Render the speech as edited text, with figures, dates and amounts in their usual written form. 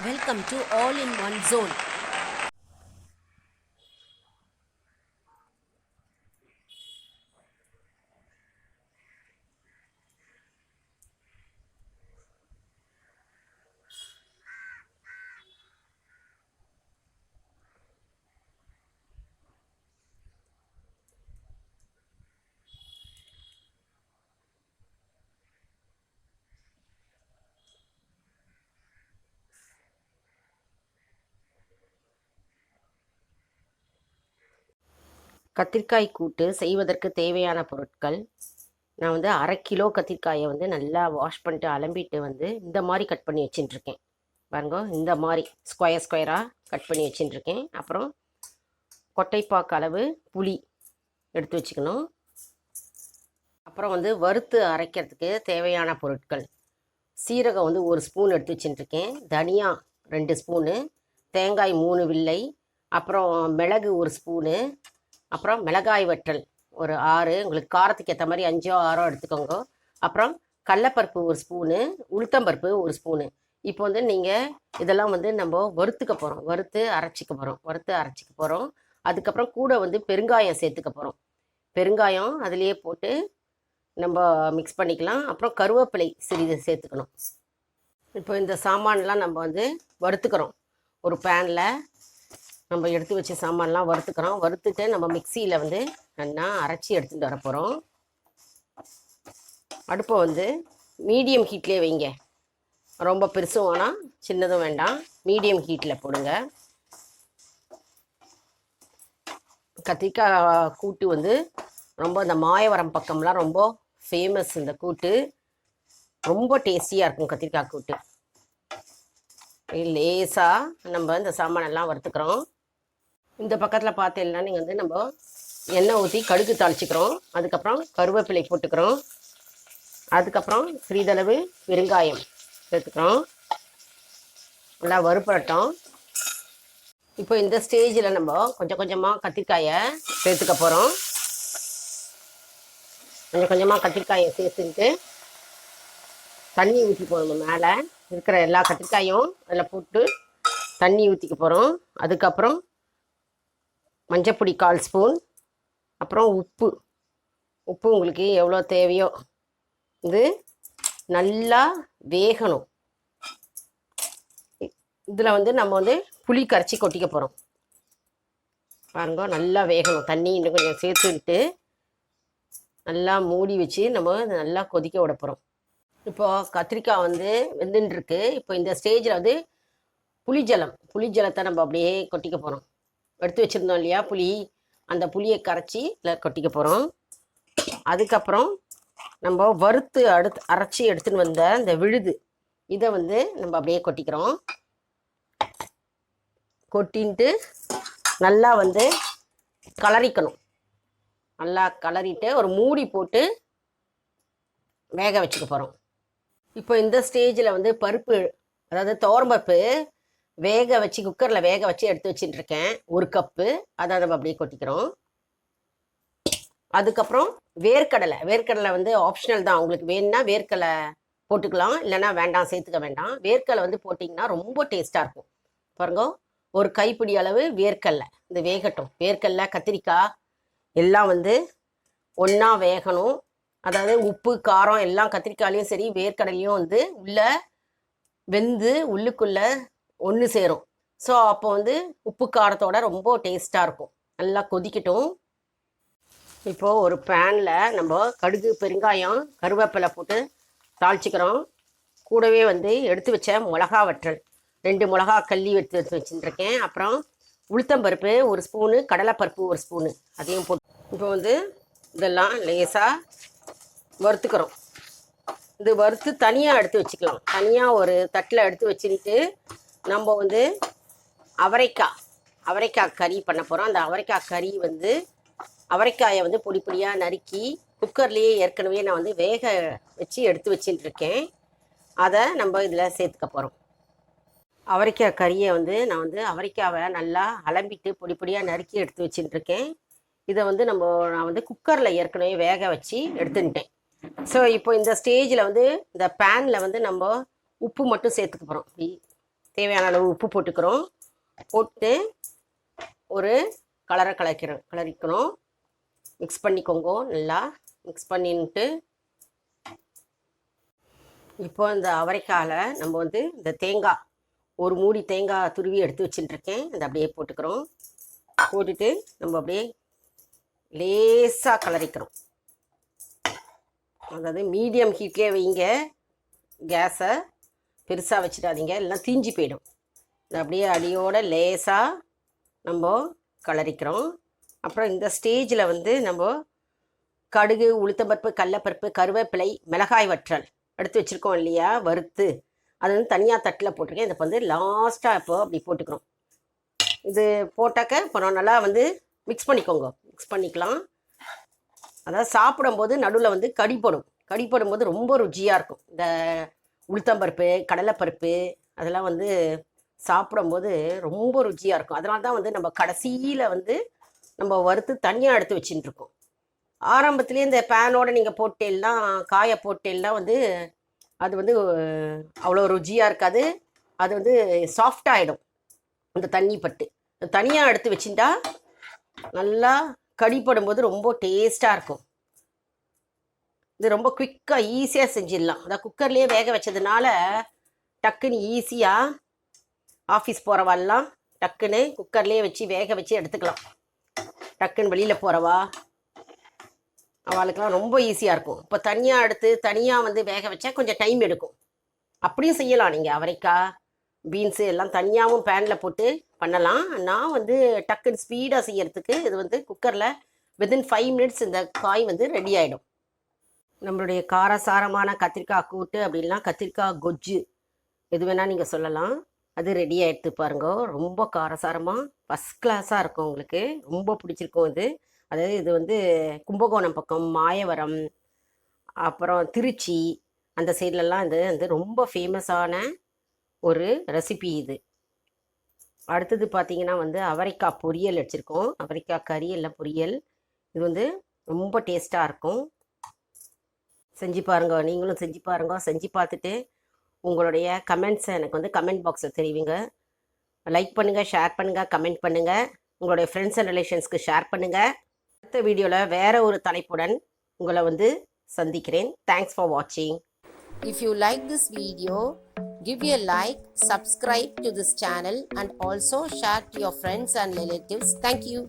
Welcome to All in One Zone. கத்திரிக்காய் கூட்டு செய்வதற்கு தேவையான பொருட்கள். நான் வந்து 1/2 கிலோ கத்திரிக்காயை வந்து நல்லா வாஷ் பண்ணிட்டு அலம்பிட்டு வந்து இந்த மாதிரி கட் பண்ணி வச்சுட்டுருக்கேன். பாருங்க, இந்த மாதிரி ஸ்கொயர் ஸ்கொயராக கட் பண்ணி வச்சுட்டுருக்கேன். அப்புறம் கொட்டைப்பாக்கு அளவு புளி எடுத்து வச்சுக்கணும். அப்புறம் வந்து வறுத்து அரைக்கிறதுக்கு தேவையான பொருட்கள். சீரகம் வந்து 1 ஸ்பூன் எடுத்து வச்சுட்டுருக்கேன். தனியா 2 ஸ்பூனு, தேங்காய் 3 வில்லை, அப்புறம் மிளகு 1 ஸ்பூனு, அப்புறம் மிளகாய் வற்றல் ஒரு 6, உங்களுக்கு காரத்துக்கு ஏற்ற மாதிரி 5ஓ 6ஓ எடுத்துக்கோங்க. அப்புறம் கடலப்பருப்பு 1 ஸ்பூனு, உளுத்தம்பருப்பு 1 ஸ்பூனு. இப்போ வந்து நீங்கள் இதெல்லாம் வந்து நம்ம வறுத்துக்க போகிறோம், வறுத்து அரைச்சிக்க போகிறோம். அதுக்கப்புறம் கூட வந்து பெருங்காயம் சேர்த்துக்க போகிறோம். பெருங்காயம் அதுலேயே போட்டு நம்ம மிக்ஸ் பண்ணிக்கலாம். அப்புறம் கருவேப்பிலை சிறிது சேர்த்துக்கணும். இப்போ இந்த சாமான்லாம் நம்ம வந்து வறுத்துக்கிறோம். ஒரு பேனில் நம்ம எடுத்து வச்ச சாமான்லாம் வறுத்துக்கிறோம். வறுத்துட்டு நம்ம மிக்சியில் வந்து நல்லா அரைச்சி எடுத்துகிட்டு வர போகிறோம். அடுப்பை வந்து மீடியம் ஹீட்லேயே வைங்க. ரொம்ப பெருசும் வேணாம், சின்னதும் வேண்டாம், மீடியம் ஹீட்டில் போடுங்க. கத்திரிக்காய் கூட்டு வந்து ரொம்ப இந்த மாயவரம் பக்கம்லாம் ரொம்ப ஃபேமஸ். இந்த கூட்டு ரொம்ப டேஸ்டியாக இருக்கும். கத்திரிக்காய் கூட்டு லேசாக நம்ம இந்த சாமானெல்லாம் வறுத்துக்கிறோம். இந்த பக்கத்தில் பார்த்தீங்கன்னா நீங்கள் வந்து நம்ம எண்ணெய் ஊற்றி கடுகு தாளிச்சிக்கிறோம். அதுக்கப்புறம் கருவேப்பிலை போட்டுக்கிறோம். அதுக்கப்புறம் சிறிதளவு பெருங்காயம் சேர்த்துக்கிறோம். நல்லா வறுப்படட்டும். இப்போ இந்த ஸ்டேஜில் நம்ம கொஞ்சம் கொஞ்சமாக கத்திரிக்காயை சேர்த்துக்க போகிறோம். கொஞ்சம் கொஞ்சமாக கத்திரிக்காயை சேர்த்துக்கிட்டு தண்ணி ஊற்றி போகணும். மேலே இருக்கிற எல்லா கத்திரிக்காயும் அதில் போட்டு தண்ணி ஊற்றிக்க போகிறோம். அதுக்கப்புறம் மஞ்சப்பொடி 1/4 ஸ்பூன், அப்புறம் உப்பு உங்களுக்கு எவ்வளோ தேவையோ. இது நல்லா வேகணும். இதில் வந்து நம்ம வந்து புளி கரைச்சி கொட்டிக்க போகிறோம். பாருங்க, நல்லா வேகணும். தண்ணி இன்னும் கொஞ்சம் சேர்த்துக்கிட்டு நல்லா மூடி வச்சு நம்ம நல்லா கொதிக்க விட போகிறோம். இப்போது கத்திரிக்காய் வந்து வெந்துட்டுருக்கு. இப்போ இந்த ஸ்டேஜில் வந்து புளிஜலத்தை நம்ம அப்படியே கொட்டிக்க போகிறோம். எடுத்து வச்சுருந்தோம் இல்லையா புளி, அந்த புளியை கரைச்சி இதில் கொட்டிக்க போகிறோம். அதுக்கப்புறம் நம்ம வறுத்து அரைச்சி எடுத்துன்னு வந்த இந்த விழுது, இதை வந்து நம்ம அப்படியே கொட்டிக்கிறோம். கொட்டின்ட்டு நல்லா வந்து கலரிக்கணும். நல்லா கலரிட்டு ஒரு மூடி போட்டு வேக வச்சுக்க போகிறோம். இப்போ இந்த ஸ்டேஜில் வந்து பருப்பு, அதாவது துவரம்பருப்பு வேக வச்சு குக்கரில் வேக வச்சு எடுத்து வச்சுட்டுருக்கேன். 1 கப்பு. அதை நம்ம அப்படியே கொட்டிக்கிறோம். அதுக்கப்புறம் வேர்க்கடலை வந்து ஆப்ஷனல் தான். உங்களுக்கு வேணும்னா வேர்க்கடலை போட்டுக்கலாம், இல்லைன்னா வேண்டாம், சேர்த்துக்க வேண்டாம். வேர்க்கடலை வந்து போட்டிங்கன்னா ரொம்ப டேஸ்ட்டாக இருக்கும். பாருங்க, ஒரு கைப்பிடி அளவு வேர்க்கடலை இந்த வேகட்டும். வேர்க்கடலை கத்திரிக்காய் எல்லாம் வந்து ஒன்றா வேகணும். அதாவது உப்பு காரம் எல்லாம் கத்திரிக்காயிலையும் சரி வேர்க்கடலையும் வந்து உள்ளே வெந்து உள்ளுக்குள்ளே ஒன்று சேரும். ஸோ அப்போ வந்து உப்பு காரத்தோட ரொம்ப டேஸ்ட்டாக இருக்கும். நல்லா கொதிக்கட்டும். இப்போது ஒரு பேனில் நம்ம கடுகு, பெருங்காயம், கருவேப்பிலை போட்டு தாளிச்சிக்கிறோம். கூடவே வந்து எடுத்து வச்ச மிளகா வற்றல் 2 மிளகா கள்ளி எடுத்து வச்சுட்டுருக்கேன். அப்புறம் உளுத்தம்பருப்பு 1 ஸ்பூனு, கடலைப்பருப்பு 1 ஸ்பூனு, அதையும் போட்டு இப்போ வந்து இதெல்லாம் லேசாக வறுத்துக்கிறோம். இது வறுத்து தனியாக எடுத்து வச்சுக்கலாம். தனியாக ஒரு தட்டில் எடுத்து வச்சுக்கிட்டு நம்ம வந்து அவரைக்காய் கறி பண்ண போகிறோம். அந்த அவரைக்காய் கறி வந்து அவரைக்காயை வந்து பொடி பொடியாக நறுக்கி குக்கர்லேயே ஏற்கனவே நான் வந்து வேக வச்சு எடுத்து வச்சுட்டுருக்கேன். அதை நம்ம இதில் சேர்த்துக்க போகிறோம். அவரைக்காய் கறியை வந்து நான் வந்து அவரைக்காவை நல்லா அலம்பிட்டு பொடி பொடியாக நறுக்கி எடுத்து வச்சுட்டுருக்கேன். இதை வந்து நான் வந்து குக்கரில் ஏற்கனவே வேக வச்சு எடுத்துக்கிட்டேன். ஸோ இப்போ இந்த ஸ்டேஜில் வந்து இந்த பேனில் வந்து நம்ம உப்பு மட்டும் சேர்த்துக்க போகிறோம். தேவையான அளவு உப்பு போட்டுக்கிறோம். போட்டு ஒரு கிளறிக்கணும். மிக்ஸ் பண்ணிக்கோங்க. நல்லா மிக்ஸ் பண்ணிட்டு இப்போ இந்த அவரைக்காயில் நம்ம வந்து இந்த தேங்காய் ஒரு மூடி தேங்காய் துருவி எடுத்து வச்சுட்டுருக்கேன். அதை அப்படியே போட்டுக்கிறோம். போட்டுட்டு நம்ம அப்படியே லேசாக கிளறிக்கிறோம். அதாவது மீடியம் ஹீட்லேயே வைங்க, கேஸை பெருசாக வச்சிடாதீங்க, இல்லைன்னா தீஞ்சு போயிடும். அப்படியே அடியோட லேசாக நம்ம கிளறிக்கிறோம். அப்புறம் இந்த ஸ்டேஜில் வந்து நம்ம கடுகு, உளுத்தம்பருப்பு, கடலைப்பருப்பு, கருவேப்பிலை, மிளகாய் வற்றல் எடுத்து வச்சுருக்கோம் இல்லையா, வறுத்து அது வந்து தனியாக தட்டில் போட்டிருக்கேன். இதை வந்து லாஸ்ட்டாக இப்போ அப்படி போட்டுக்கிறோம். இது போட்டாக்க அப்புறம் நல்லா வந்து மிக்ஸ் பண்ணிக்கோங்க. மிக்ஸ் பண்ணிக்கலாம். அதாவது சாப்பிடும்போது நடுவில் வந்து கடிப்படும்போது ரொம்ப ருச்சியாக இருக்கும். இந்த உளுத்தம்பருப்பு, கடலைப்பருப்பு அதெல்லாம் வந்து சாப்பிடும்போது ரொம்ப ருச்சியாக இருக்கும். அதனால தான் வந்து நம்ம கடைசியில் வந்து நம்ம வறுத்து தனியாக எடுத்து வச்சுட்டுருக்கோம். ஆரம்பத்துலேயே இந்த பேனோடு நீங்கள் போட்டேன்னா, காயை போட்டேன்னா வந்து அது வந்து அவ்வளோ ருச்சியாக இருக்காது. அது வந்து சாஃப்டாகிடும் அந்த தண்ணி பட்டு. தனியாக எடுத்து வச்சுட்டா நல்லா கடிப்படும்போது ரொம்ப டேஸ்ட்டாக இருக்கும். இது ரொம்ப குயிக்காக ஈஸியாக செஞ்சிடலாம். அதான் குக்கர்லேயே வேக வச்சதுனால டக்குன்னு ஈஸியாக ஆஃபீஸ் போகிறவாலாம் டக்குன்னு குக்கர்லேயே வச்சு வேக வச்சு எடுத்துக்கலாம். டக்குன்னு வெளியில் போகிறவா அவளுக்கெல்லாம் ரொம்ப ஈஸியாக இருக்கும். இப்போ தனியாக எடுத்து தனியாக வந்து வேக வச்சா கொஞ்சம் டைம் எடுக்கும். அப்படியும் செய்யலாம். நீங்கள் அவரைக்காய், பீன்ஸு எல்லாம் தனியாகவும் பேனில் போட்டு பண்ணலாம். நான் வந்து டக்குன்னு ஸ்பீடாக செய்யறதுக்கு இது வந்து குக்கரில் வித்தின் 5 மினிட்ஸ் இந்த காய் வந்து ரெடி ஆகிடும். நம்மளுடைய காரசாரமான கத்திரிக்காய் கூட்டு அப்படின்னா கத்திரிக்காய் கொஜ்ஜு எது வேணால் நீங்கள் சொல்லலாம். அது ரெடி ஆகிடுத்து பாருங்க. ரொம்ப காரசாரமாக ஃபஸ்ட் கிளாஸாக இருக்கும். உங்களுக்கு ரொம்ப பிடிச்சிருக்கும் இது. அதாவது இது வந்து கும்பகோணம் பக்கம், மாயவரம், அப்புறம் திருச்சி அந்த சைட்லலாம் இது வந்து ரொம்ப ஃபேமஸான ஒரு ரெசிபி இது. அடுத்தது பார்த்திங்கன்னா வந்து அவரைக்காய் பொரியல் வச்சுருக்கோம். அவரைக்காய் கறி எல்லாம் பொரியல். இது வந்து ரொம்ப டேஸ்ட்டாக இருக்கும். செஞ்சு பாருங்க. நீங்களும் செஞ்சு பாருங்க. செஞ்சு பார்த்துட்டு உங்களுடைய கமெண்ட்ஸை எனக்கு வந்து கமெண்ட் பாக்ஸில் தெரிவிங்க. லைக் பண்ணுங்கள், ஷேர் பண்ணுங்கள், கமெண்ட் பண்ணுங்கள். உங்களுடைய ஃப்ரெண்ட்ஸ் அண்ட் ரிலேஷன்ஸ்க்கு ஷேர் பண்ணுங்கள். அடுத்த வீடியோவில் வேறு ஒரு தலைப்புடன் உங்களை வந்து சந்திக்கிறேன். தேங்க்ஸ் ஃபார் வாட்சிங். If you like this video, give a like, subscribe to this channel and also share to your friends and relatives. Thank you.